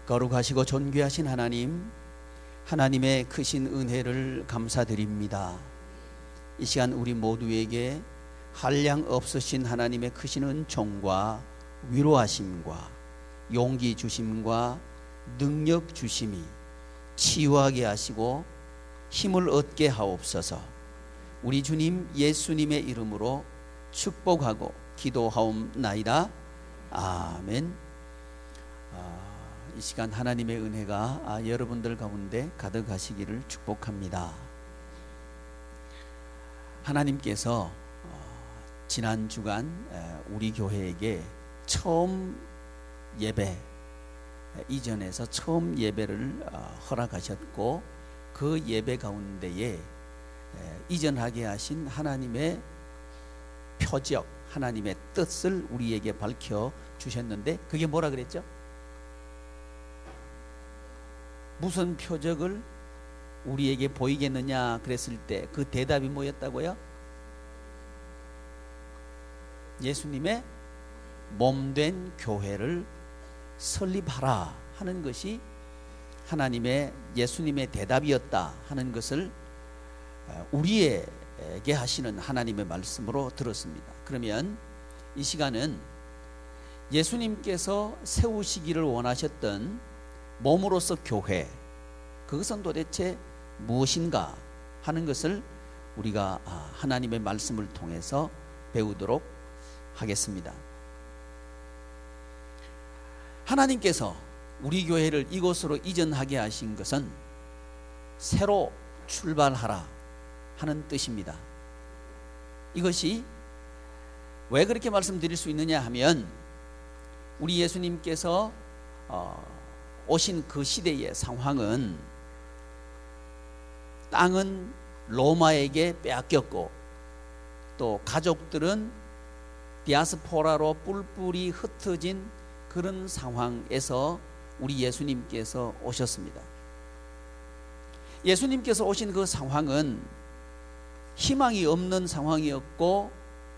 거룩하시고 존귀하신 하나님, 하나님의 크신 은혜를 감사드립니다. 이 시간 우리 모두에게 한량 없으신 하나님의 크신 은총과 위로하심과 용기 주심과 능력 주심이 치유하게 하시고 힘을 얻게 하옵소서. 우리 주님 예수님의 이름으로 축복하고 기도하옵나이다. 아멘. 이 시간 하나님의 은혜가 여러분들 가운데 가득하시기를 축복합니다. 하나님께서 지난 주간 우리 교회에게 처음 예배 이전에서 처음 예배를 허락하셨고, 그 예배 가운데에 이전하게 하신 하나님의 표적, 하나님의 뜻을 우리에게 밝혀 주셨는데, 그게 뭐라 그랬죠? 무슨 표적을 우리에게 보이겠느냐 그랬을 때 그 대답이 뭐였다고요? 예수님의 몸된 교회를 설립하라 하는 것이 하나님의 예수님의 대답이었다 하는 것을 우리에게 하시는 하나님의 말씀으로 들었습니다. 그러면 이 시간은 예수님께서 세우시기를 원하셨던 몸으로서 교회, 그것은 도대체 무엇인가 하는 것을 우리가 하나님의 말씀을 통해서 배우도록 하겠습니다. 하나님께서 우리 교회를 이곳으로 이전하게 하신 것은 새로 출발하라 하는 뜻입니다. 이것이 왜 그렇게 말씀드릴 수 있느냐 하면, 우리 예수님께서 오신 그 시대의 상황은 땅은 로마에게 빼앗겼고, 또 가족들은 디아스포라로 뿔뿔이 흩어진 그런 상황에서 우리 예수님께서 오셨습니다. 예수님께서 오신 그 상황은 희망이 없는 상황이었고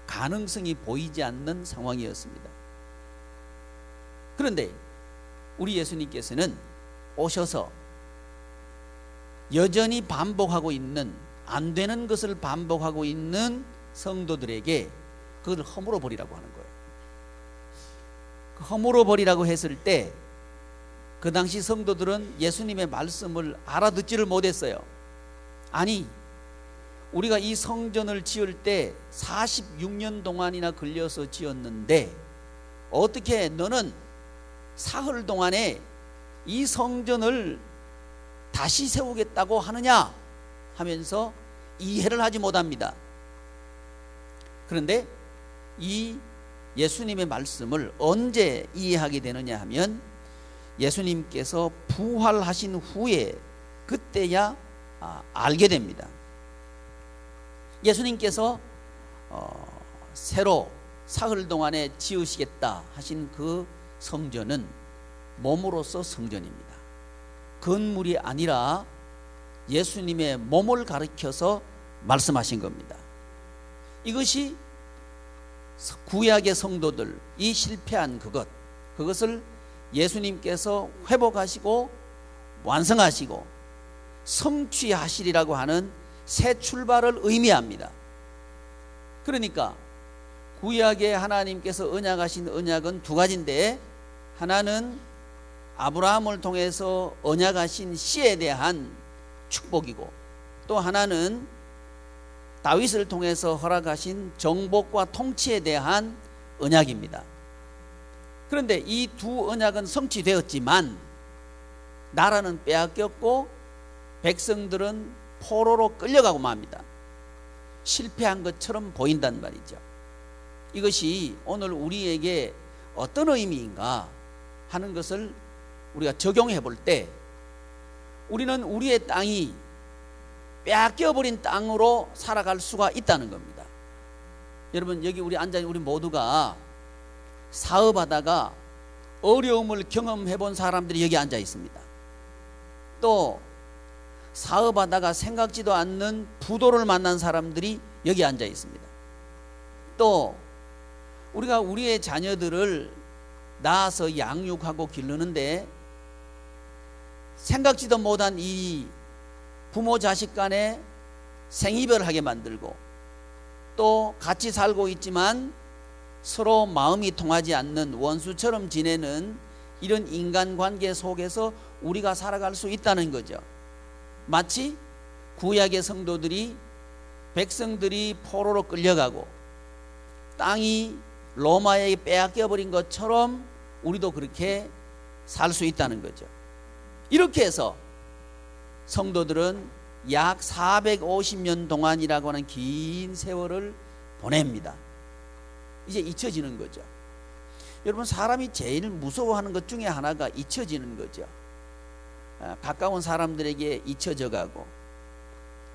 가능성이 보이지 않는 상황이었습니다. 그런데 우리 예수님께서는 오셔서 여전히 반복하고 있는, 안 되는 것을 반복하고 있는 성도들에게 그것을 허물어 버리라고 하는 거예요. 허물어 버리라고 했을 때 그 당시 성도들은 예수님의 말씀을 알아듣지를 못했어요. 아니, 우리가 이 성전을 지을 때 46년 동안이나 걸려서 지었는데 어떻게 너는 사흘 동안에 이 성전을 다시 세우겠다고 하느냐 하면서 이해를 하지 못합니다. 그런데 이 예수님의 말씀을 언제 이해하게 되느냐 하면, 예수님께서 부활하신 후에 그때야 알게 됩니다. 예수님께서 새로 사흘 동안에 지으시겠다 하신 그 성전은 몸으로서 성전입니다. 건물이 아니라 예수님의 몸을 가리켜서 말씀하신 겁니다. 이것이 구약의 성도들이 실패한 그것을 예수님께서 회복하시고 완성하시고 성취하시리라고 하는 새 출발을 의미합니다. 그러니까 구약에 하나님께서 언약하신 언약은 두 가지인데, 하나는 아브라함을 통해서 언약하신 씨에 대한 축복이고, 또 하나는 다윗을 통해서 허락하신 정복과 통치에 대한 언약입니다. 그런데 이 두 언약은 성취되었지만 나라는 빼앗겼고 백성들은 포로로 끌려가고 맙니다. 실패한 것처럼 보인단 말이죠. 이것이 오늘 우리에게 어떤 의미인가 하는 것을 우리가 적용해 볼 때, 우리는 우리의 땅이 빼앗겨버린 땅으로 살아갈 수가 있다는 겁니다. 여러분, 여기 우리 앉아있는 우리 모두가 사업하다가 어려움을 경험해 본 사람들이 여기 앉아 있습니다. 또 사업하다가 생각지도 않는 부도를 만난 사람들이 여기 앉아 있습니다. 또 우리가 우리의 자녀들을 낳아서 양육하고 기르는데 생각지도 못한 이 부모 자식 간에 생이별하게 만들고, 또 같이 살고 있지만 서로 마음이 통하지 않는 원수처럼 지내는 이런 인간관계 속에서 우리가 살아갈 수 있다는 거죠. 마치 구약의 성도들이, 백성들이 포로로 끌려가고 땅이 로마에게 빼앗겨버린 것처럼 우리도 그렇게 살 수 있다는 거죠. 이렇게 해서 성도들은 약 450년 동안이라고 하는 긴 세월을 보냅니다. 이제 잊혀지는 거죠. 여러분, 사람이 제일 무서워하는 것 중에 하나가 잊혀지는 거죠. 가까운 사람들에게 잊혀져 가고,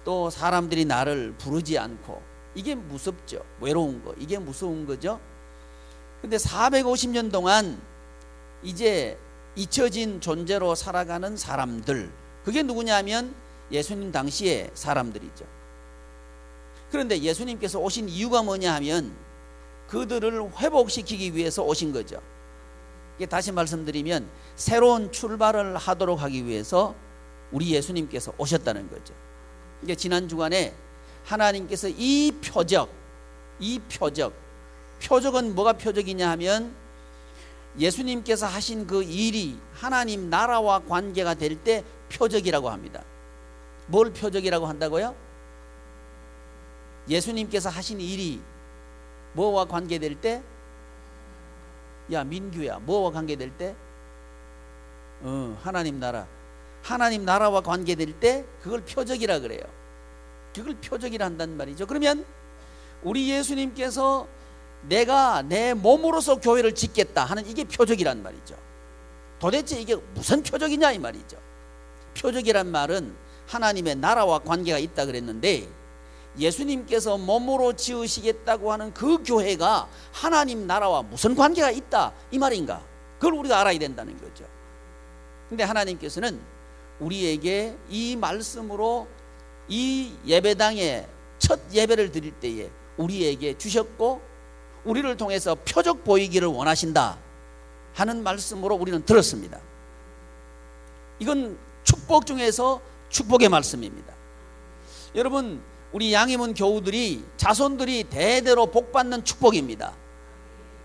또 사람들이 나를 부르지 않고, 이게 무섭죠. 외로운 거, 이게 무서운 거죠. 근데 450년 동안 이제 잊혀진 존재로 살아가는 사람들, 그게 누구냐면 예수님 당시의 사람들이죠. 그런데 예수님께서 오신 이유가 뭐냐 하면 그들을 회복시키기 위해서 오신 거죠. 다시 말씀드리면 새로운 출발을 하도록 하기 위해서 우리 예수님께서 오셨다는 거죠. 지난 주간에 하나님께서 이 표적은 뭐가 표적이냐 하면 예수님께서 하신 그 일이 하나님 나라와 관계가 될 때 표적이라고 합니다. 뭘 표적이라고 한다고요? 예수님께서 하신 일이 뭐와 관계될 때? 야 민규야, 뭐와 관계될 때? 하나님 나라와 관계될 때 그걸 표적이라 그래요. 그걸 표적이라 한단 말이죠. 그러면 우리 예수님께서 내가 내 몸으로서 교회를 짓겠다 하는 이게 표적이란 말이죠. 도대체 이게 무슨 표적이냐 이 말이죠. 표적이란 말은 하나님의 나라와 관계가 있다 그랬는데, 예수님께서 몸으로 지으시겠다고 하는 그 교회가 하나님 나라와 무슨 관계가 있다 이 말인가, 그걸 우리가 알아야 된다는 거죠. 근데 하나님께서는 우리에게 이 말씀으로 이 예배당에 첫 예배를 드릴 때에 우리에게 주셨고, 우리를 통해서 표적 보이기를 원하신다 하는 말씀으로 우리는 들었습니다. 이건 축복 중에서 축복의 말씀입니다. 여러분, 우리 양희문 교우들이, 자손들이 대대로 복받는 축복입니다.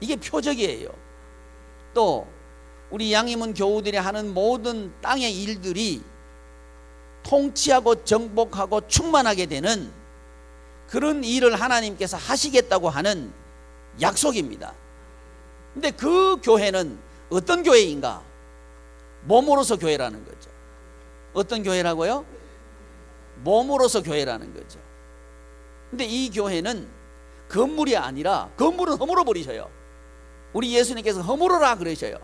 이게 표적이에요. 또 우리 양희문 교우들이 하는 모든 땅의 일들이 통치하고 정복하고 충만하게 되는 그런 일을 하나님께서 하시겠다고 하는 약속입니다. 근데 그 교회는 어떤 교회인가? 몸으로서 교회라는 거죠. 어떤 교회라고요? 몸으로서 교회라는 거죠. 근데 이 교회는 건물이 아니라, 건물은 허물어 버리셔요. 우리 예수님께서 허물어라 그러셔요.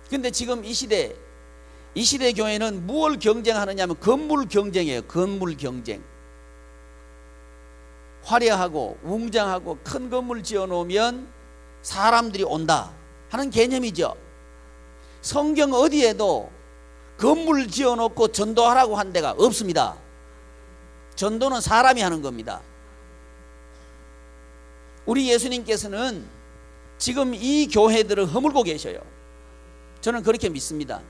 근데 지금 이 시대 교회는 무엇을 경쟁하느냐 하면 건물 경쟁이에요. 건물 경쟁. 화려하고 웅장하고 큰 건물 지어 놓으면 사람들이 온다 하는 개념이죠. 성경 어디에도 건물 지어 놓고 전도하라고 한 데가 없습니다. 전도는 사람이 하는 겁니다. 우리 예수님께서는 지금 이 교회들을 허물고 계셔요. 저는 그렇게 믿습니다.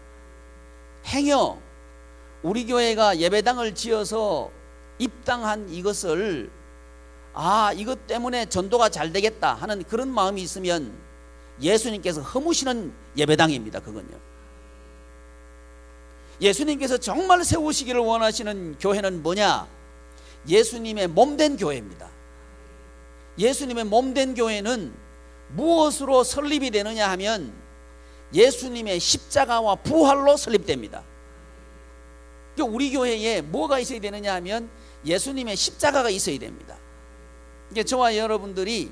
행여 우리 교회가 예배당을 지어서 입당한 이것을 이것 때문에 전도가 잘 되겠다 하는 그런 마음이 있으면 예수님께서 허무시는 예배당입니다. 그건요. 예수님께서 정말 세우시기를 원하시는 교회는 뭐냐? 예수님의 몸된 교회입니다. 예수님의 몸된 교회는 무엇으로 설립이 되느냐 하면 예수님의 십자가와 부활로 설립됩니다. 우리 교회에 뭐가 있어야 되느냐 하면 예수님의 십자가가 있어야 됩니다. 저와 여러분들이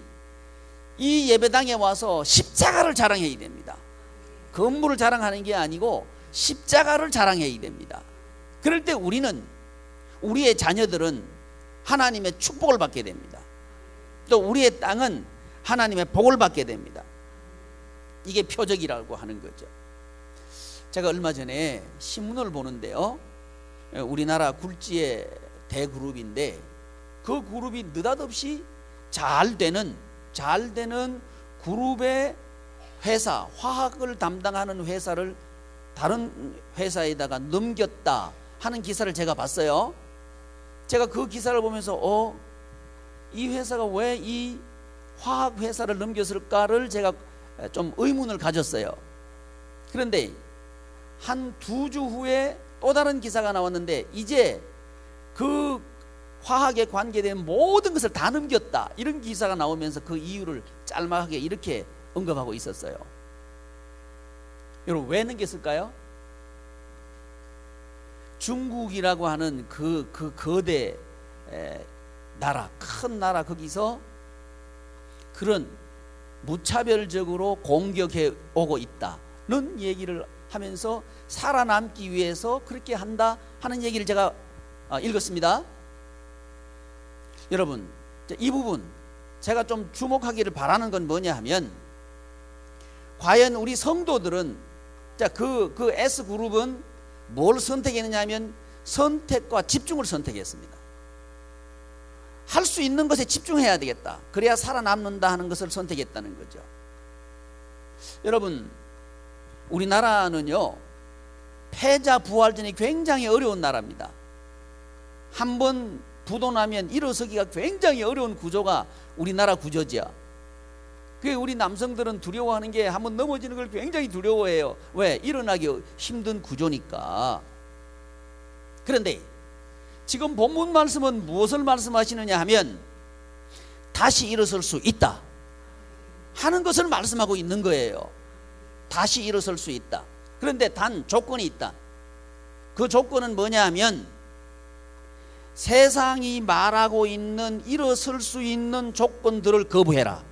이 예배당에 와서 십자가를 자랑해야 됩니다. 건물을 자랑하는 게 아니고 십자가를 자랑해야 됩니다. 그럴 때 우리의 자녀들은 하나님의 축복을 받게 됩니다. 또 우리의 땅은 하나님의 복을 받게 됩니다. 이게 표적이라고 하는 거죠. 제가 얼마 전에 신문을 보는데요, 우리나라 굴지의 대그룹인데 그 그룹이 느닷없이 잘 되는 그룹의 회사, 화학을 담당하는 회사를 다른 회사에다가 넘겼다 하는 기사를 제가 봤어요. 제가 그 기사를 보면서 이 회사가 왜 이 화학 회사를 넘겼을까를 제가 좀 의문을 가졌어요. 그런데 한 2주 후에 또 다른 기사가 나왔는데 이제 그 화학에 관계된 모든 것을 다 넘겼다, 이런 기사가 나오면서 그 이유를 짤막하게 이렇게 언급하고 있었어요. 여러분, 왜 넘겼을까요? 중국이라고 하는 그 거대 나라, 큰 나라, 거기서 그런 무차별적으로 공격해 오고 있다는 얘기를 하면서 살아남기 위해서 그렇게 한다 하는 얘기를 제가 읽었습니다. 여러분, 이 부분 제가 좀 주목하기를 바라는 건 뭐냐 하면, 과연 우리 성도들은 그 S그룹은 뭘 선택했느냐 하면 선택과 집중을 선택했습니다. 할 수 있는 것에 집중해야 되겠다, 그래야 살아남는다 하는 것을 선택했다는 거죠. 여러분, 우리나라는요 패자 부활전이 굉장히 어려운 나라입니다. 한번 부도나면 일어서기가 굉장히 어려운 구조가 우리나라 구조죠. 그게 우리 남성들은 두려워하는 게, 한번 넘어지는 걸 굉장히 두려워해요. 왜? 일어나기 힘든 구조니까. 그런데 지금 본문 말씀은 무엇을 말씀하시느냐 하면 다시 일어설 수 있다 하는 것을 말씀하고 있는 거예요. 다시 일어설 수 있다. 그런데 단 조건이 있다. 그 조건은 뭐냐 하면 세상이 말하고 있는 일어설 수 있는 조건들을 거부해라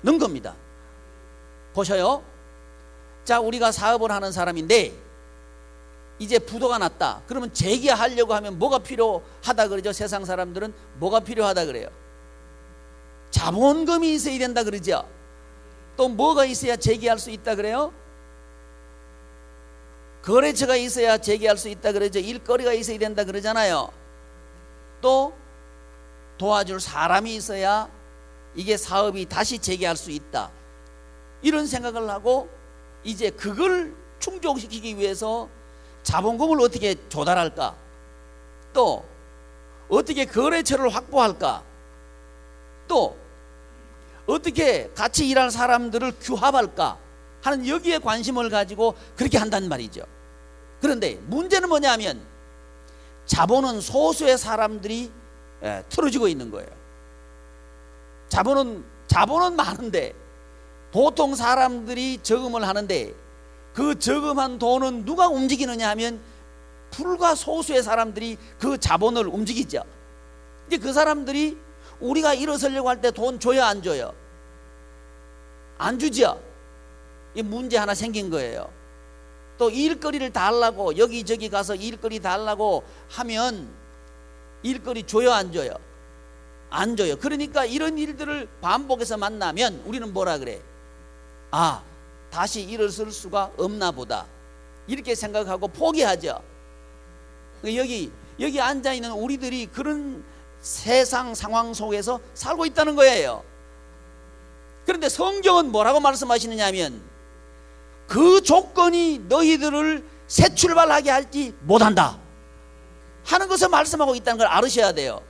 는 겁니다. 보셔요. 자, 우리가 사업을 하는 사람인데 이제 부도가 났다. 그러면 재개하려고 하면 뭐가 필요하다 그러죠? 세상 사람들은 뭐가 필요하다 그래요? 자본금이 있어야 된다 그러죠. 또 뭐가 있어야 재개할 수 있다 그래요? 거래처가 있어야 재개할 수 있다 그러죠. 일거리가 있어야 된다 그러잖아요. 또 도와줄 사람이 있어야 이게 사업이 다시 재개할 수 있다, 이런 생각을 하고 이제 그걸 충족시키기 위해서 자본금을 어떻게 조달할까, 또 어떻게 거래처를 확보할까, 또 어떻게 같이 일할 사람들을 규합할까 하는 여기에 관심을 가지고 그렇게 한단 말이죠. 그런데 문제는 뭐냐면 자본은 소수의 사람들이 틀어지고 있는 거예요. 자본은 많은데 보통 사람들이 저금을 하는데 그 저금한 돈은 누가 움직이느냐 하면 불과 소수의 사람들이 그 자본을 움직이죠. 이제 그 사람들이 우리가 일어서려고 할 때 돈 줘야 안 줘요? 안 주죠. 이 문제 하나 생긴 거예요. 또 일거리를 달라고 여기저기 가서 일거리 달라고 하면 일거리 줘요 안 줘요? 안 줘요. 그러니까 이런 일들을 반복해서 만나면 우리는 뭐라 그래? 다시 일어설 수가 없나 보다, 이렇게 생각하고 포기하죠. 여기 앉아있는 우리들이 그런 세상 상황 속에서 살고 있다는 거예요. 그런데 성경은 뭐라고 말씀하시느냐 하면 그 조건이 너희들을 새 출발하게 할지 못한다 하는 것을 말씀하고 있다는 걸 알으셔야 돼요.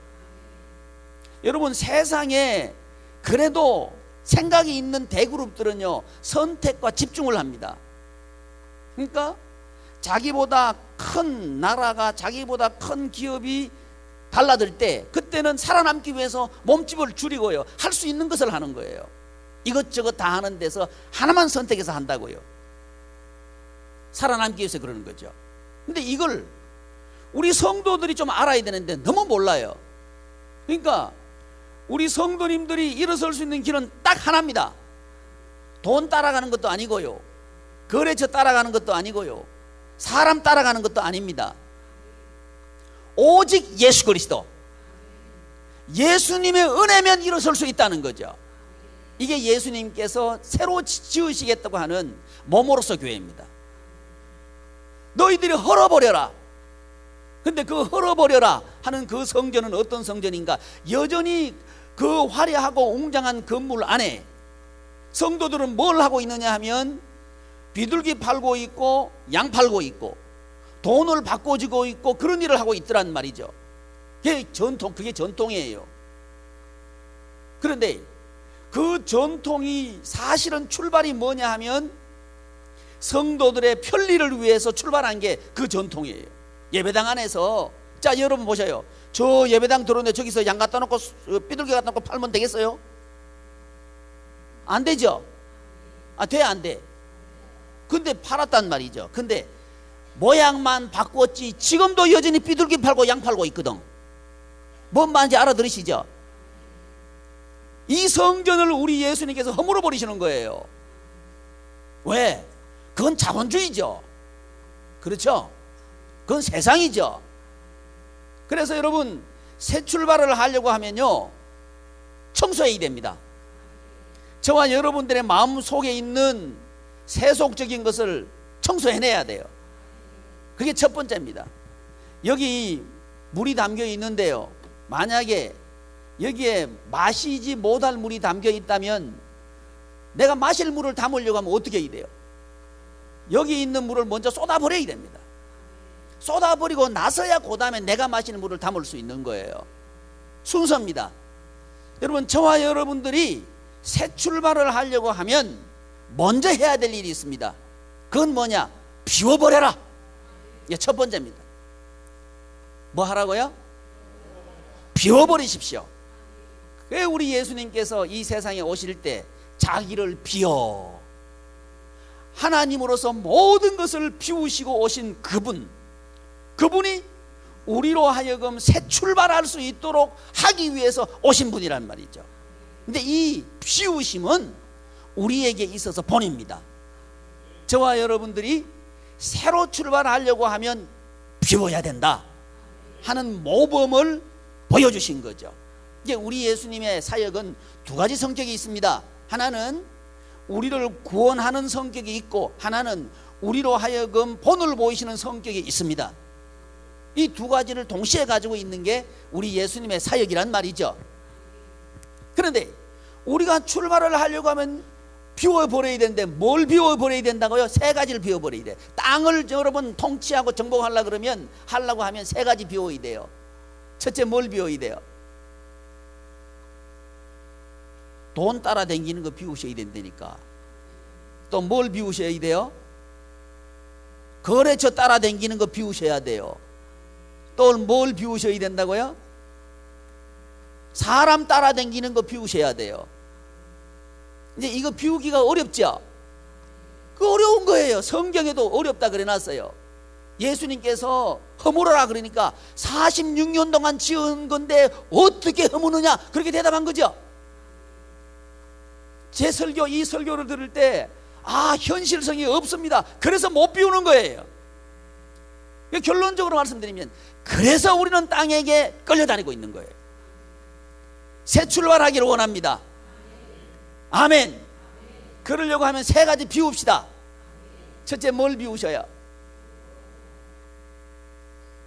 여러분, 세상에 그래도 생각이 있는 대그룹들은요 선택과 집중을 합니다. 그러니까 자기보다 큰 나라가, 자기보다 큰 기업이 달라들 때 그때는 살아남기 위해서 몸집을 줄이고요 할 수 있는 것을 하는 거예요. 이것저것 다 하는 데서 하나만 선택해서 한다고요. 살아남기 위해서 그러는 거죠. 근데 이걸 우리 성도들이 좀 알아야 되는데 너무 몰라요. 그러니까 우리 성도님들이 일어설 수 있는 길은 딱 하나입니다. 돈 따라가는 것도 아니고요, 거래처 따라가는 것도 아니고요, 사람 따라가는 것도 아닙니다. 오직 예수 그리스도, 예수님의 은혜면 일어설 수 있다는 거죠. 이게 예수님께서 새로 지으시겠다고 하는 몸으로서 교회입니다. 너희들이 헐어버려라. 근데 그 헐어버려라 하는 그 성전은 어떤 성전인가? 여전히 그 화려하고 웅장한 건물 안에 성도들은 뭘 하고 있느냐 하면 비둘기 팔고 있고 양 팔고 있고 돈을 바꿔주고 있고 그런 일을 하고 있더란 말이죠. 그게 전통이에요. 그런데 그 전통이 사실은 출발이 뭐냐 하면 성도들의 편리를 위해서 출발한 게 그 전통이에요. 예배당 안에서 자 여러분 보셔요. 저 예배당 들어오는데 저기서 양 갖다 놓고 비둘기 갖다 놓고 팔면 되겠어요? 안 되죠? 돼 안 돼? 근데 팔았단 말이죠. 근데 모양만 바꿨지 지금도 여전히 비둘기 팔고 양 팔고 있거든. 뭔 말인지 알아들으시죠? 이 성전을 우리 예수님께서 허물어 버리시는 거예요. 왜? 그건 자본주의죠. 그렇죠? 그건 세상이죠. 그래서 여러분 새 출발을 하려고 하면요 청소해야 됩니다. 저와 여러분들의 마음 속에 있는 세속적인 것을 청소해내야 돼요. 그게 첫 번째입니다. 여기 물이 담겨 있는데요, 만약에 여기에 마시지 못할 물이 담겨 있다면 내가 마실 물을 담으려고 하면 어떻게 해야 돼요? 여기 있는 물을 먼저 쏟아버려야 됩니다. 쏟아버리고 나서야 그 다음에 내가 마시는 물을 담을 수 있는 거예요. 순서입니다. 여러분 저와 여러분들이 새 출발을 하려고 하면 먼저 해야 될 일이 있습니다. 그건 뭐냐? 비워버려라. 이게 첫 번째입니다. 뭐 하라고요? 비워버리십시오. 왜 우리 예수님께서 이 세상에 오실 때 자기를 비워 하나님으로서 모든 것을 비우시고 오신 그분이 우리로 하여금 새 출발할 수 있도록 하기 위해서 오신 분이란 말이죠. 근데 이 비우심은 우리에게 있어서 본입니다. 저와 여러분들이 새로 출발하려고 하면 비워야 된다 하는 모범을 보여주신 거죠. 이제 우리 예수님의 사역은 두 가지 성격이 있습니다. 하나는 우리를 구원하는 성격이 있고 하나는 우리로 하여금 본을 보이시는 성격이 있습니다. 이 두 가지를 동시에 가지고 있는 게 우리 예수님의 사역이란 말이죠. 그런데 우리가 출발을 하려고 하면 비워버려야 되는데 뭘 비워버려야 된다고요? 세 가지를 비워버려야 돼. 땅을 여러분 통치하고 하려고 하면 세 가지 비워야 돼요. 첫째 뭘 비워야 돼요? 돈 따라다니는 거 비우셔야 된다니까. 또 뭘 비우셔야 돼요? 거래처 따라다니는 거 비우셔야 돼요. 또 뭘 비우셔야 된다고요? 사람 따라다니는 거 비우셔야 돼요. 이제 이거 비우기가 어렵죠? 그 어려운 거예요. 성경에도 어렵다 그래놨어요. 예수님께서 허물어라 그러니까 46년 동안 지은 건데 어떻게 허무느냐 그렇게 대답한 거죠. 제 설교, 이 설교를 들을 때 현실성이 없습니다. 그래서 못 비우는 거예요. 결론적으로 말씀드리면 그래서 우리는 땅에게 끌려다니고 있는 거예요. 새 출발하기를 원합니다. 아멘. 그러려고 하면 세 가지 비웁시다. 첫째 뭘 비우셔야?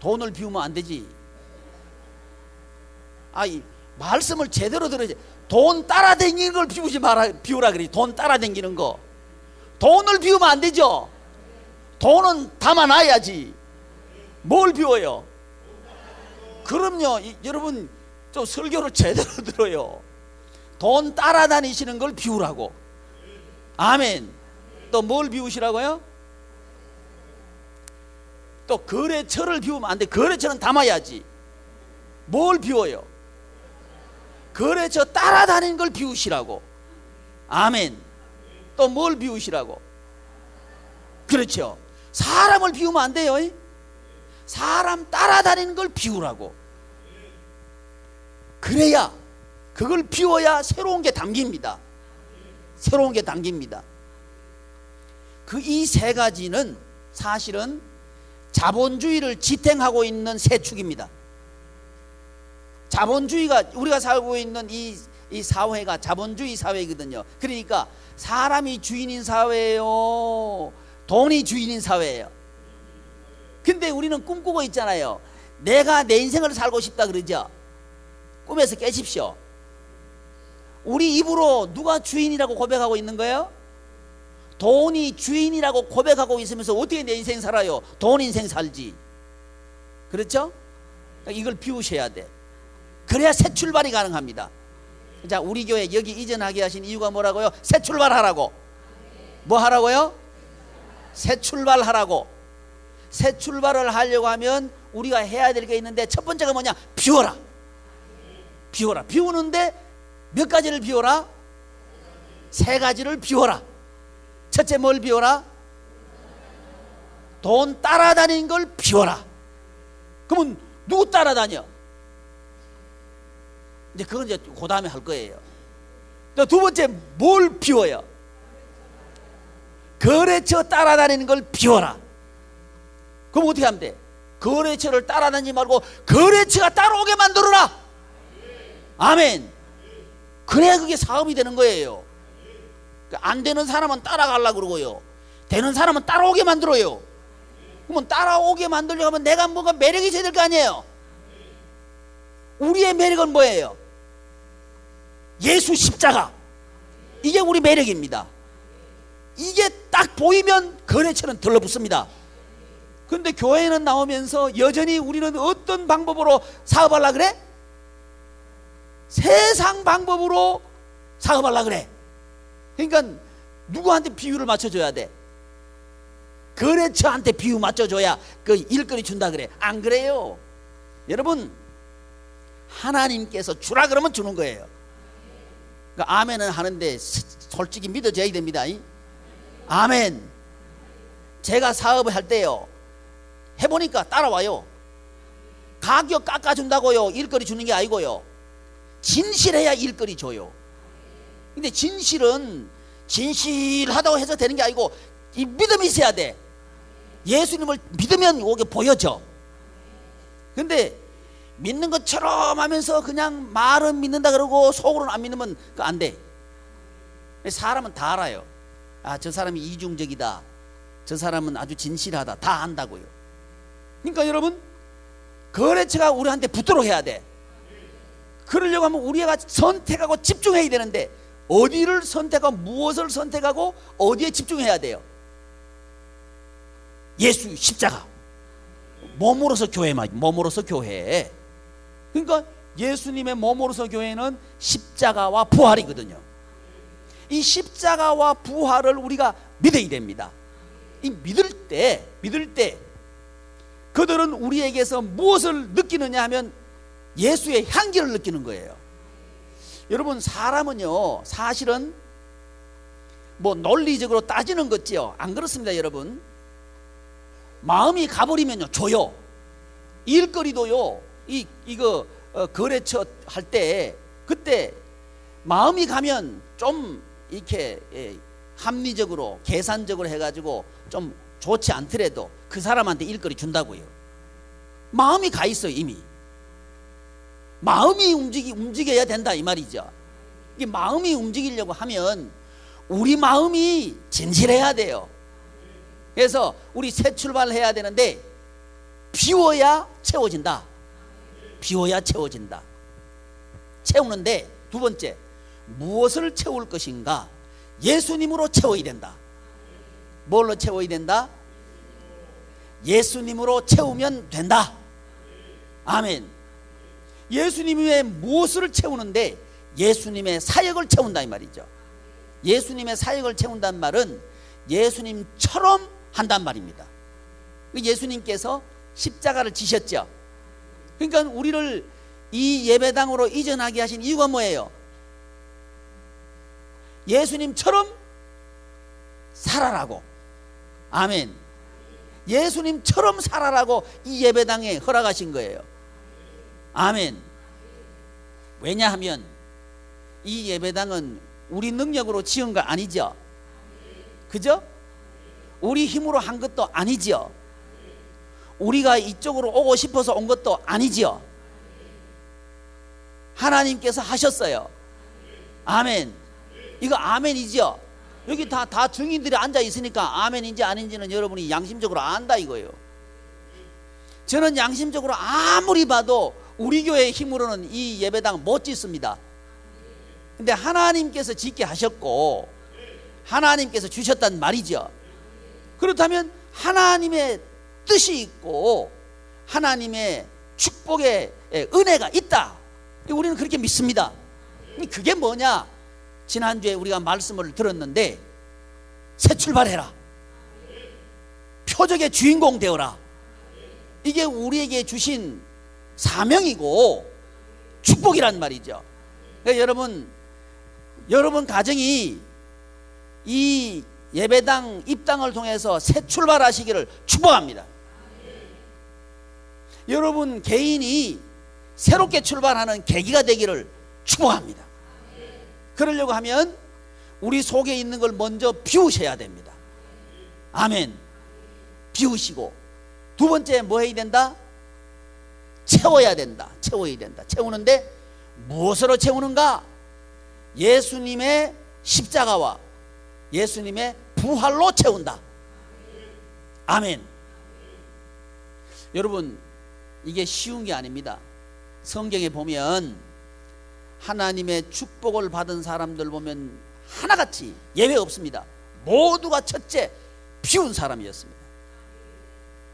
돈을 비우면 안 되지. 이 말씀을 제대로 들어야지. 돈 따라다니는 걸 비우라 그래. 돈 따라다니는 거. 돈을 비우면 안 되죠. 돈은 담아놔야지. 뭘 비워요? 그럼요. 여러분 좀 설교를 제대로 들어요. 돈 따라다니시는 걸 비우라고. 아멘. 또 뭘 비우시라고요? 또 거래처를 비우면 안 돼. 거래처는 담아야지. 뭘 비워요? 거래처 따라다니는 걸 비우시라고. 아멘. 또 뭘 비우시라고? 그렇죠. 사람을 비우면 안 돼요. 사람 따라다니는 걸 비우라고. 그래야 그걸 비워야 새로운 게 담깁니다. 새로운 게 담깁니다. 이 세 가지는 사실은 자본주의를 지탱하고 있는 세 축입니다. 자본주의가 우리가 살고 있는 이 사회가 자본주의 사회거든요. 그러니까 사람이 주인인 사회예요, 돈이 주인인 사회예요. 근데 우리는 꿈꾸고 있잖아요. 내가 내 인생을 살고 싶다 그러죠. 꿈에서 깨십시오. 우리 입으로 누가 주인이라고 고백하고 있는 거예요? 돈이 주인이라고 고백하고 있으면서 어떻게 내 인생 살아요? 돈 인생 살지. 그렇죠? 이걸 비우셔야 돼. 그래야 새 출발이 가능합니다. 자, 우리 교회 여기 이전하게 하신 이유가 뭐라고요? 새 출발하라고. 뭐 하라고요? 새 출발하라고. 새 출발을 하려고 하면 우리가 해야 될 게 있는데, 첫 번째가 뭐냐? 비워라. 비워라. 비우는데 몇 가지를 비워라? 세 가지를 비워라. 첫째 뭘 비워라? 돈 따라다니는 걸 비워라. 그러면 누구 따라다녀? 이제 그건 이제 그 다음에 할 거예요. 두 번째 뭘 비워요? 거래처 따라다니는 걸 비워라. 그럼 어떻게 하면 돼? 거래처를 따라다니지 말고 거래처가 따라오게 만들어라. 아멘. 그래야 그게 사업이 되는 거예요. 안 되는 사람은 따라가려고 그러고요, 되는 사람은 따라오게 만들어요. 그러면 따라오게 만들려고 하면 내가 뭔가 매력이 있어야 될 거 아니에요. 우리의 매력은 뭐예요? 예수 십자가. 이게 우리 매력입니다. 이게 딱 보이면 거래처는 들러붙습니다. 그런데 교회는 나오면서 여전히 우리는 어떤 방법으로 사업하려고 그래? 세상 방법으로 사업하려고 그래. 그러니까 누구한테 비유를 맞춰줘야 돼? 거래처한테 비유 맞춰줘야 그 일거리 준다 그래. 안 그래요. 여러분, 하나님께서 주라 그러면 주는 거예요. 그러니까 아멘은 하는데 솔직히 믿어져야 됩니다. 아멘. 제가 사업을 할 때요, 해보니까 따라와요. 가격 깎아준다고요 일거리 주는 게 아니고요, 진실해야 일거리 줘요. 근데 진실하다고 해서 되는 게 아니고 이 믿음이 있어야 돼. 예수님을 믿으면 이게 보여져. 근데 믿는 것처럼 하면서 그냥 말은 믿는다 그러고 속으로는 안 믿으면 그거 안 돼. 사람은 다 알아요. 아, 저 사람이 이중적이다, 저 사람은 아주 진실하다, 다 안다고요. 그러니까 여러분, 거래처가 우리한테 붙도록 해야 돼. 그러려고 하면 우리가 선택하고 집중해야 되는데, 어디를 선택하고 무엇을 선택하고 어디에 집중해야 돼요? 예수 십자가. 몸으로서 교회만, 몸으로서 교회. 그러니까 예수님의 몸으로서 교회는 십자가와 부활이거든요. 이 십자가와 부활을 우리가 믿어야 됩니다. 이 믿을 때 그들은 우리에게서 무엇을 느끼느냐 하면 예수의 향기를 느끼는 거예요. 여러분, 사람은요 사실은 뭐 논리적으로 따지는 거지요, 안 그렇습니다. 여러분, 마음이 가버리면요 줘요. 일거리도요, 이거 거래처 할 때 그때 마음이 가면 좀 이렇게 합리적으로 계산적으로 해가지고 좀 좋지 않더라도 그 사람한테 일거리 준다고요. 마음이 가 있어요. 이미 마음이 움직여야 된다 이 말이죠. 이 마음이 움직이려고 하면 우리 마음이 진실해야 돼요. 그래서 우리 새 출발을 해야 되는데, 비워야 채워진다. 비워야 채워진다. 채우는데 두 번째, 무엇을 채울 것인가? 예수님으로 채워야 된다. 뭘로 채워야 된다? 예수님으로 채우면 된다. 아멘. 예수님의 무엇을 채우는데? 예수님의 사역을 채운다 이 말이죠. 예수님의 사역을 채운다는 말은 예수님처럼 한단 말입니다. 예수님께서 십자가를 지셨죠. 그러니까 우리를 이 예배당으로 이전하게 하신 이유가 뭐예요? 예수님처럼 살아라고. 아멘. 예수님처럼 살아라고 이 예배당에 허락하신 거예요. 아멘. 왜냐하면 이 예배당은 우리 능력으로 지은 거 아니죠. 그죠? 우리 힘으로 한 것도 아니죠. 우리가 이쪽으로 오고 싶어서 온 것도 아니죠. 하나님께서 하셨어요. 아멘. 이거 아멘이죠. 여기 다 증인들이 앉아 있으니까 아멘인지 아닌지는 여러분이 양심적으로 안다 이거예요. 저는 양심적으로 아무리 봐도 우리 교회의 힘으로는 이 예배당 못 짓습니다. 근데 하나님께서 짓게 하셨고, 하나님께서 주셨단 말이죠. 그렇다면 하나님의 뜻이 있고 하나님의 축복의 은혜가 있다. 우리는 그렇게 믿습니다. 그게 뭐냐? 지난주에 우리가 말씀을 들었는데 새 출발해라. 표적의 주인공 되어라. 이게 우리에게 주신 사명이고 축복이란 말이죠. 그러니까 여러분 가정이 이 예배당 입당을 통해서 새 출발하시기를 축복합니다. 여러분 개인이 새롭게 출발하는 계기가 되기를 축복합니다. 그러려고 하면 우리 속에 있는 걸 먼저 비우셔야 됩니다. 아멘. 비우시고 두 번째 뭐 해야 된다? 채워야 된다. 채워야 된다. 채우는데 무엇으로 채우는가? 예수님의 십자가와 예수님의 부활로 채운다. 아멘. 여러분 이게 쉬운 게 아닙니다. 성경에 보면 하나님의 축복을 받은 사람들 보면 하나같이 예외 없습니다. 모두가 첫째 비운 사람이었습니다.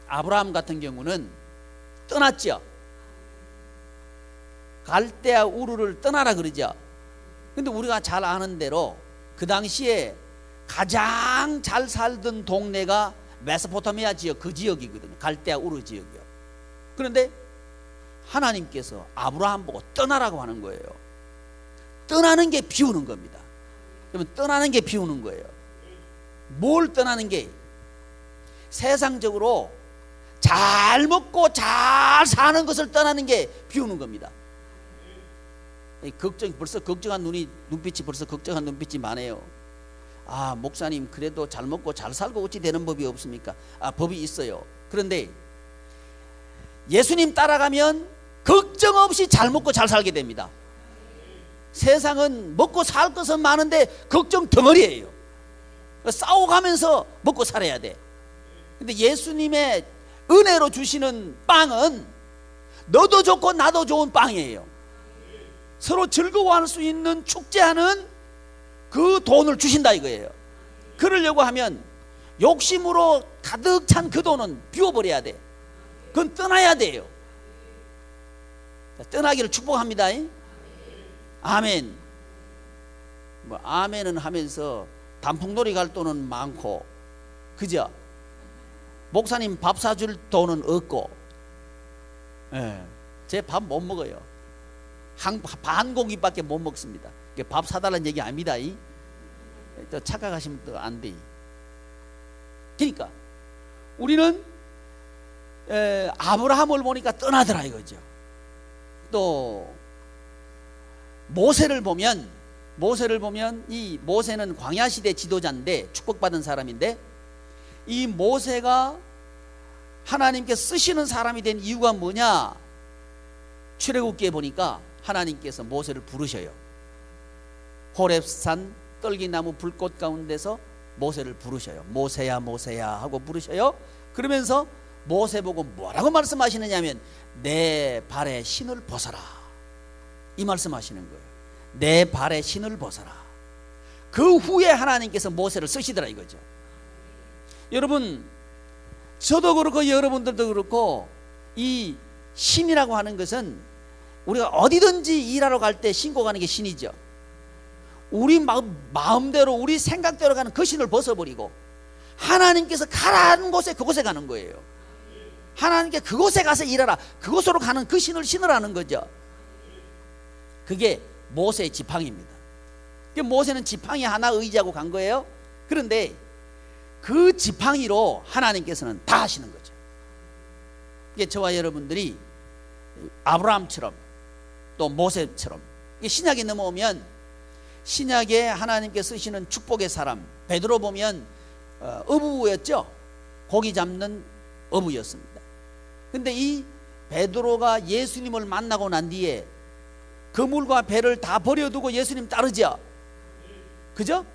아브라함 같은 경우는 떠났죠. 갈대아 우르를 떠나라 그러죠. 근데 우리가 잘 아는 대로 그 당시에 가장 잘 살던 동네가 메소포타미아 지역, 그 지역이거든요. 갈대아 우르 지역이요. 그런데 하나님께서 아브라함 보고 떠나라고 하는 거예요. 떠나는 게 비우는 겁니다. 그러면 떠나는 게 비우는 거예요. 뭘 떠나는 게? 세상적으로 잘 먹고 잘 사는 것을 떠나는 게 비우는 겁니다. 벌써 걱정한 눈빛이 벌써 걱정한 눈빛이 많아요. 아, 목사님 그래도 잘 먹고 잘 살고 어찌 되는 법이 없습니까? 아, 법이 있어요. 그런데 예수님 따라가면 걱정 없이 잘 먹고 잘 살게 됩니다. 세상은 먹고 살 것은 많은데 걱정 덩어리예요. 싸워가면서 먹고 살아야 돼. 근데 예수님의 은혜로 주시는 빵은 너도 좋고 나도 좋은 빵이에요. 서로 즐거워할 수 있는 축제하는 그 돈을 주신다 이거예요. 그러려고 하면 욕심으로 가득 찬 그 돈은 비워버려야 돼. 그건 떠나야 돼요. 떠나기를 축복합니다. 아멘. 뭐 아멘은 하면서 단풍놀이 갈 돈은 많고, 그죠? 목사님 밥 사줄 돈은 없고, 제 밥 못 먹어요. 반 공기밖에 못 먹습니다. 밥 사달라는 얘기 아닙니다. 또 착각하시면 또 안 돼. 그러니까 우리는 아브라함을 보니까 떠나더라 이거죠. 또 모세를 보면 이 모세는 광야 시대 지도자인데 축복받은 사람인데, 이 모세가 하나님께 쓰시는 사람이 된 이유가 뭐냐? 출애굽기에 보니까 하나님께서 모세를 부르셔요. 호렙산 떨기나무 불꽃 가운데서 모세를 부르셔요. 모세야 모세야 하고 부르셔요. 그러면서 모세 보고 뭐라고 말씀하시느냐 하면 내 발에 신을 벗어라, 이 말씀하시는 거예요. 내 발에 신을 벗어라. 그 후에 하나님께서 모세를 쓰시더라 이거죠. 여러분, 저도 그렇고 여러분들도 그렇고 이 신이라고 하는 것은 우리가 어디든지 일하러 갈 때 신고 가는 게 신이죠. 우리 마음대로 우리 생각대로 가는 그 신을 벗어버리고 하나님께서 가라는 곳에 그곳에 가는 거예요. 하나님께 그곳에 가서 일하라, 그곳으로 가는 그 신을 신으라는 거죠. 그게 모세의 지팡이입니다. 모세는 지팡이 하나 의지하고 간 거예요. 그런데 그 지팡이로 하나님께서는 다 하시는 거죠. 이게 저와 여러분들이 아브라함처럼 또 모세처럼 신약에 넘어오면 신약에 하나님께 쓰시는 축복의 사람, 베드로 보면 어부였죠. 고기 잡는 어부였습니다. 근데 이 베드로가 예수님을 만나고 난 뒤에 그물과 배를 다 버려두고 예수님 따르죠. 그죠?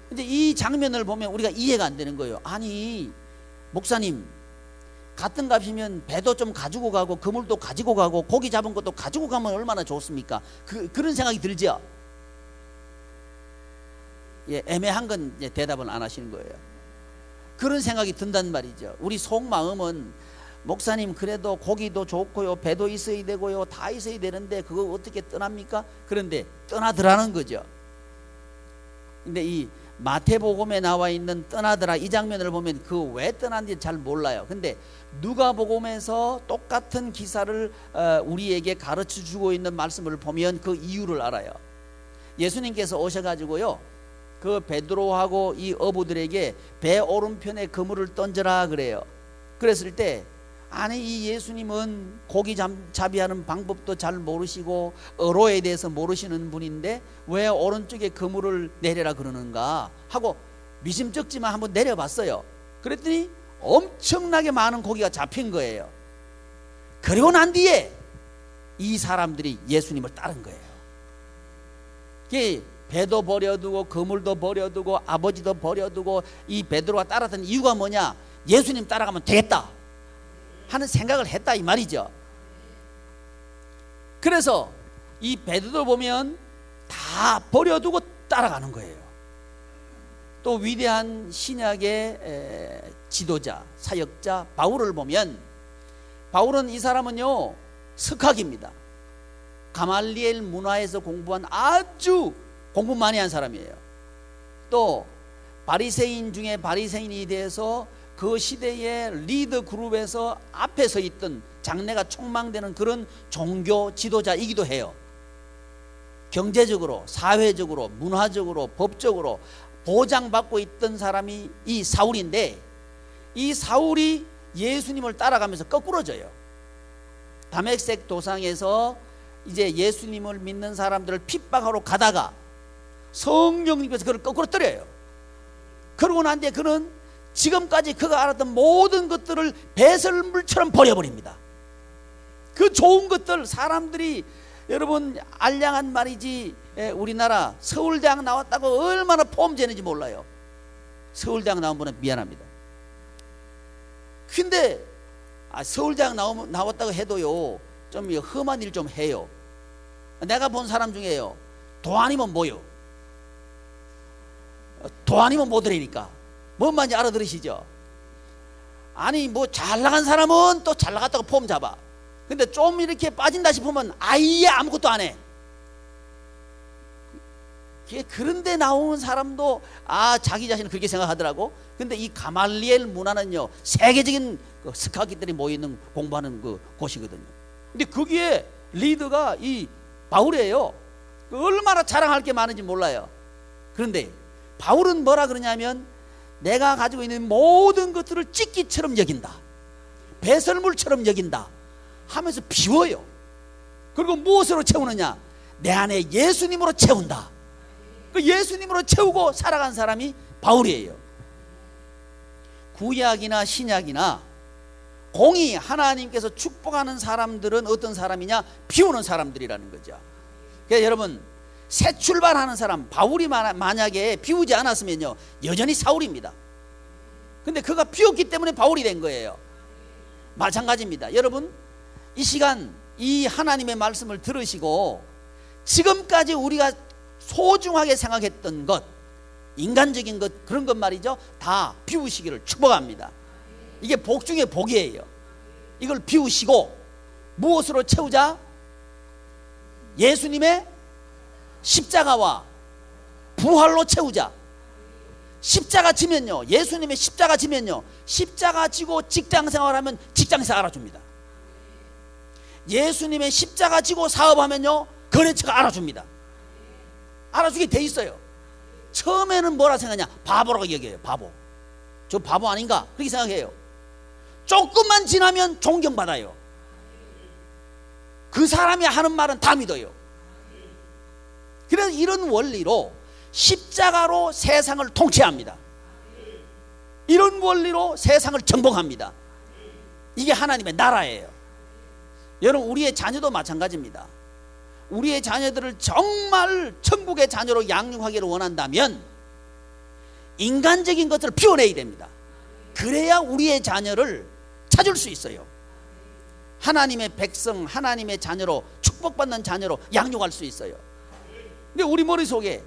근데 이 장면을 보면 우리가 이해가 안 되는 거예요. 아니 목사님, 같은 값이면 배도 좀 가지고 가고 그물도 가지고 가고 고기 잡은 것도 가지고 가면 얼마나 좋습니까? 그런 생각이 들죠. 애매한 건 대답을 안 하시는 거예요. 그런 생각이 든단 말이죠. 우리 속마음은 목사님 그래도 고기도 좋고요, 배도 있어야 되고요, 다 있어야 되는데 그거 어떻게 떠납니까? 그런데 떠나더라는 거죠. 근데 이 마태복음에 나와 있는 떠나더라 이 장면을 보면 그 왜 떠났는지 잘 몰라요. 근데 누가복음에서 똑같은 기사를 우리에게 가르쳐 주고 있는 말씀을 보면 그 이유를 알아요. 예수님께서 오셔가지고요, 그 베드로하고 이 어부들에게 배 오른편에 그물을 던져라 그래요. 그랬을 때 아니 이 예수님은 고기 잡이하는 방법도 잘 모르시고 어로에 대해서 모르시는 분인데 왜 오른쪽에 그물을 내려라 그러는가 하고 미심쩍지만 한번 내려봤어요. 그랬더니 엄청나게 많은 고기가 잡힌 거예요. 그리고 난 뒤에 이 사람들이 예수님을 따른 거예요. 배도 버려두고 그물도 버려두고 아버지도 버려두고 이 베드로가 따랐던 이유가 뭐냐? 예수님 따라가면 되겠다 하는 생각을 했다 이 말이죠. 그래서 이 베드로 보면 다 버려두고 따라가는 거예요. 또 위대한 신약의 지도자 사역자 바울을 보면, 바울은 이 사람은요 석학입니다. 가말리엘 문화에서 공부한 아주 공부 많이 한 사람이에요. 또 바리새인 중에 바리새인이 돼서 그 시대의 리더 그룹에서 앞에 서 있던 장래가 촉망되는 그런 종교 지도자이기도 해요. 경제적으로, 사회적으로, 문화적으로, 법적으로 보장받고 있던 사람이 이 사울인데, 이 사울이 예수님을 따라가면서 거꾸로져요. 다메섹 도상에서 이제 예수님을 믿는 사람들을 핍박하러 가다가 성령님께서 그를 거꾸로 때려요. 그러고 난 뒤에 그는 지금까지 그가 알았던 모든 것들을 배설물처럼 버려버립니다. 그 좋은 것들, 사람들이 여러분 알량한 말이지, 우리나라 서울대학 나왔다고 얼마나 폼재는지 몰라요. 서울대학 나온 분은 미안합니다. 근데 서울대학 나왔다고 해도요 좀 험한 일 좀 해요. 내가 본 사람 중에요, 도 아니면 뭐요? 도 아니면 뭐더라니까. 뭔 말인지 알아들으시죠? 아니 뭐 잘 나간 사람은 또 잘 나갔다고 폼 잡아. 근데 좀 이렇게 빠진다 싶으면 아예 아무것도 안 해. 그런데 나오는 사람도 자기 자신을 그렇게 생각하더라고. 근데 이 가말리엘 문화는요 세계적인 스카기들이 모이는 공부하는 그 곳이거든요. 근데 거기에 리더가 이 바울이에요. 얼마나 자랑할 게 많은지 몰라요. 그런데 바울은 뭐라 그러냐면, 내가 가지고 있는 모든 것들을 찢기처럼 여긴다, 배설물처럼 여긴다 하면서 비워요. 그리고 무엇으로 채우느냐? 내 안에 예수님으로 채운다. 그 예수님으로 채우고 살아간 사람이 바울이에요. 구약이나 신약이나 공의 하나님께서 축복하는 사람들은 어떤 사람이냐? 비우는 사람들이라는 거죠. 그러니까 여러분, 새 출발하는 사람, 바울이 만약에 비우지 않았으면요 여전히 사울입니다. 근데 그가 비웠기 때문에 바울이 된 거예요. 마찬가지입니다. 여러분, 이 시간 이 하나님의 말씀을 들으시고 지금까지 우리가 소중하게 생각했던 것, 인간적인 것, 그런 것 말이죠, 다 비우시기를 축복합니다. 이게 복 중에 복이에요. 이걸 비우시고 무엇으로 채우자? 예수님의 십자가와 부활로 채우자. 십자가 지면요, 예수님의 십자가 지면요, 십자가 지고 직장생활하면 직장에서 알아줍니다. 예수님의 십자가 지고 사업하면요 거래처가 알아줍니다. 알아주게 돼 있어요. 처음에는 뭐라 생각하냐? 바보라고 여겨요. 바보. 저 바보 아닌가? 그렇게 생각해요. 조금만 지나면 존경받아요. 그 사람이 하는 말은 다 믿어요. 그래서 이런 원리로 십자가로 세상을 통치합니다. 이런 원리로 세상을 정복합니다. 이게 하나님의 나라예요. 여러분, 우리의 자녀도 마찬가지입니다. 우리의 자녀들을 정말 천국의 자녀로 양육하기를 원한다면 인간적인 것들을 비워내야 됩니다. 그래야 우리의 자녀를 찾을 수 있어요. 하나님의 백성, 하나님의 자녀로, 축복받는 자녀로 양육할 수 있어요. 근데 우리 머릿속에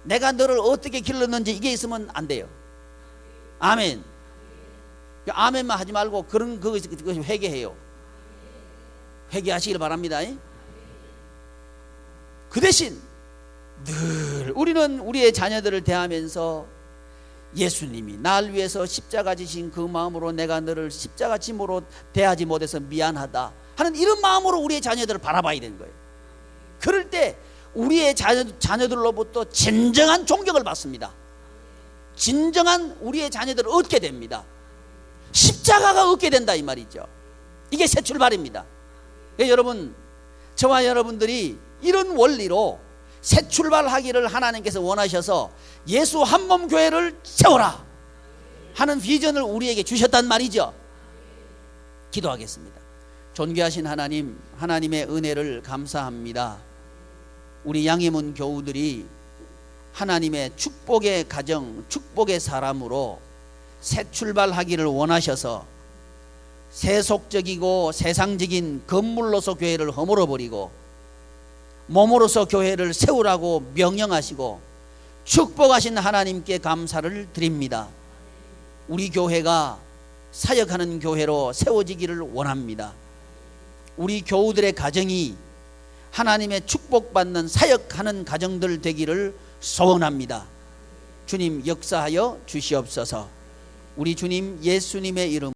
내가 너를 어떻게 길렀는지 이게 있으면 안 돼요. 아멘. 아멘만 하지 말고 그것이 회개해요. 회개하시길 바랍니다. 그 대신 늘 우리는 우리의 자녀들을 대하면서 예수님이 날 위해서 십자가 지신 그 마음으로 내가 너를 십자가 짐으로 대하지 못해서 미안하다 하는 이런 마음으로 우리의 자녀들을 바라봐야 되는 거예요. 그럴 때 우리의 자녀들로부터 진정한 존경을 받습니다. 진정한 우리의 자녀들을 얻게 됩니다. 십자가가 얻게 된다 이 말이죠. 이게 새 출발입니다. 여러분, 저와 여러분들이 이런 원리로 새 출발하기를 하나님께서 원하셔서 예수 한몸 교회를 세워라 하는 비전을 우리에게 주셨단 말이죠. 기도하겠습니다. 존귀하신 하나님, 하나님의 은혜를 감사합니다. 우리 양해문 교우들이 하나님의 축복의 가정, 축복의 사람으로 새 출발하기를 원하셔서 세속적이고 세상적인 건물로서 교회를 허물어버리고 몸으로서 교회를 세우라고 명령하시고 축복하신 하나님께 감사를 드립니다. 우리 교회가 사역하는 교회로 세워지기를 원합니다. 우리 교우들의 가정이 하나님의 축복받는 사역하는 가정들 되기를 소원합니다. 주님 역사하여 주시옵소서. 우리 주님 예수님의 이름